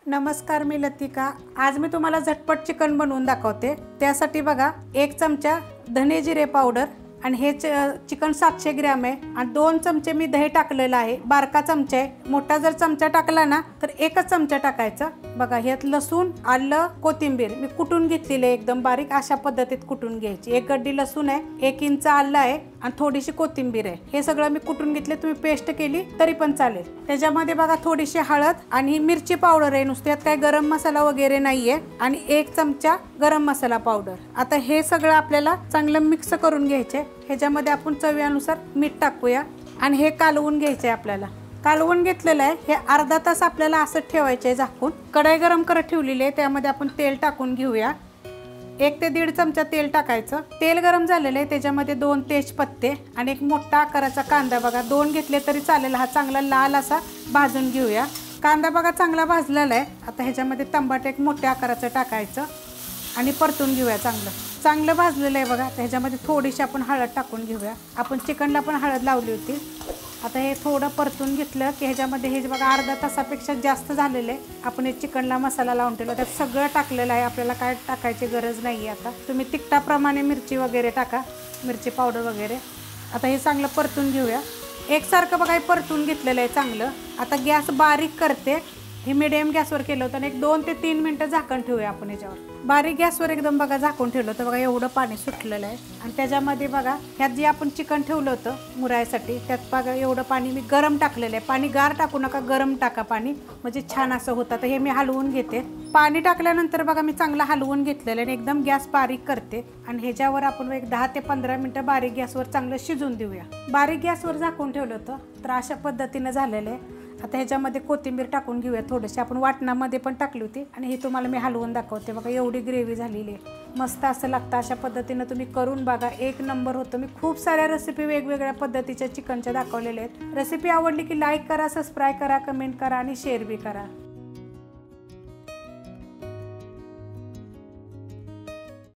नमस्कार, मी लतिका। आज मी तुम्हाला झटपट चिकन बनवून दाखवते। त्यासाठी बघा 1 चमचा धने जिरे पावडर आणि हे चिकन 700 ग्रॅम आहे आणि 2 चमचे मी दही टाकलेला आहे। बारका चमचा आहे, मोठा जर चमचा टाकला ना तर 1च चमचा टाकायचा। बघा ह्यात लसूण, आलं, कोथिंबीर मी कुटून घेतलेली आहे, एकदम बारीक अशा पद्धतीत कुटून घ्यायची। 1 गड्डी लसूण आहे, 1 इंच आलं आहे आणि थोडीशी कोथिंबीर आहे। हे सगळं मी कुटून घेतले, तुम्ही पेस्ट केली तरी पण चालेल। त्याच्यामध्ये बघा थोडीशी हळद आणि मिरची पावडर आहे, नुसतं यात काय गरम मसाला वगैरे नाहीये आणि 1 चमचा गरम मसाला पावडर। आता हे सगळं आपल्याला चांगलं मिक्स करून घ्यायचे। ह्याच्यामध्ये आपण चवीनुसार मीठ टाकूया आणि हे कालवून घ्यायचे। आपल्याला कालवून घेतलेलं आहे, हे अर्धा तास आपल्याला असं ठेवायचे झाकून। कढई गरम करत ठेवलेली आहे, त्यामध्ये आपण तेल टाकून घेऊया। 1 ते 1.5 चमचा तेल टाकायचं। तेल गरम झालेलं आहे, त्याच्यामध्ये 2 तेजपत्ते आणि 1 मोठा आकाराचा कांदा, बघा 2 घेतले तरी चालेल। हा चांगला लाल असा भाजून घेऊया। कांदा बघा चांगला भाजलेला आहे। आता ह्याच्यामध्ये टमाटर 1 मोठ्या आकाराचं टाकायचं आणि परतून घेऊया। चांगलं भाजलेलं आहे बघा। ह्याच्यामध्ये थोडीशी आपण हळद टाकून घेऊया। आपण चिकनला पण हळद लावली होती। आता हे थोडं परतून घेतलं की ह्याच्यामध्ये हे बघा अर्धा तासापेक्षा जास्त झालेलं आहे। आपण हे चिकनला मसाला लावून ठेवला, त्यात सगळं टाकलेलं आहे, आपल्याला काय टाकायची गरज नाही आहे। आता तुम्ही तिखटाप्रमाणे मिरची वगैरे टाका, मिरची पावडर वगैरे। आता हे चांगलं परतून घेऊया। एकसारखं बघा हे परतून घेतलेलं आहे चांगलं। आता गॅस बारीक करते, हे मिडियम गॅसवर केलं होतं आणि 1 2 ते 3 मिनिटं झाकण ठेवूया आपण याच्यावर। बारीक गॅसवर एकदम बघा झाकून ठेवलं होतं, बघा एवढं पाणी सुटलेलं आहे। आणि त्याच्यामध्ये बघा ह्यात जे आपण चिकन ठेवलं होतं मुरायसाठी, त्यात बघा एवढं पाणी मी गरम टाकलेलं आहे। पाणी गार टाकू नका, गरम टाका पाणी, म्हणजे छान असं होतं। तर हे मी हलवून घेते। पाणी टाकल्यानंतर बघा मी चांगलं हलवून घेतलेलं आणि एकदम गॅस बारीक करते आणि ह्याच्यावर आपण 10 ते 15 मिनिटं बारीक गॅसवर चांगलं शिजून देऊया। बारीक गॅसवर झाकून ठेवलं होतं, तर अशा पद्धतीनं झालेलं आहे। आता ह्याच्यामध्ये कोथिंबीर टाकून घेऊया थोडीशी, आपण वाटणामध्ये पण टाकली होती आणि हे तुम्हाला मी हलवून दाखवते। बघा एवढी ग्रेव्ही झालेली आहे, मस्त असं लागतं। अशा पद्धतीनं तुम्ही करून बघा, 1 नंबर होतं। मी खूप साऱ्या रेसिपी वेगवेगळ्या पद्धतीच्या चिकनच्या दाखवलेल्या आहेत। रेसिपी आवडली की लाईक करा, सबस्क्राईब करा, कमेंट करा आणि शेअर बी करा।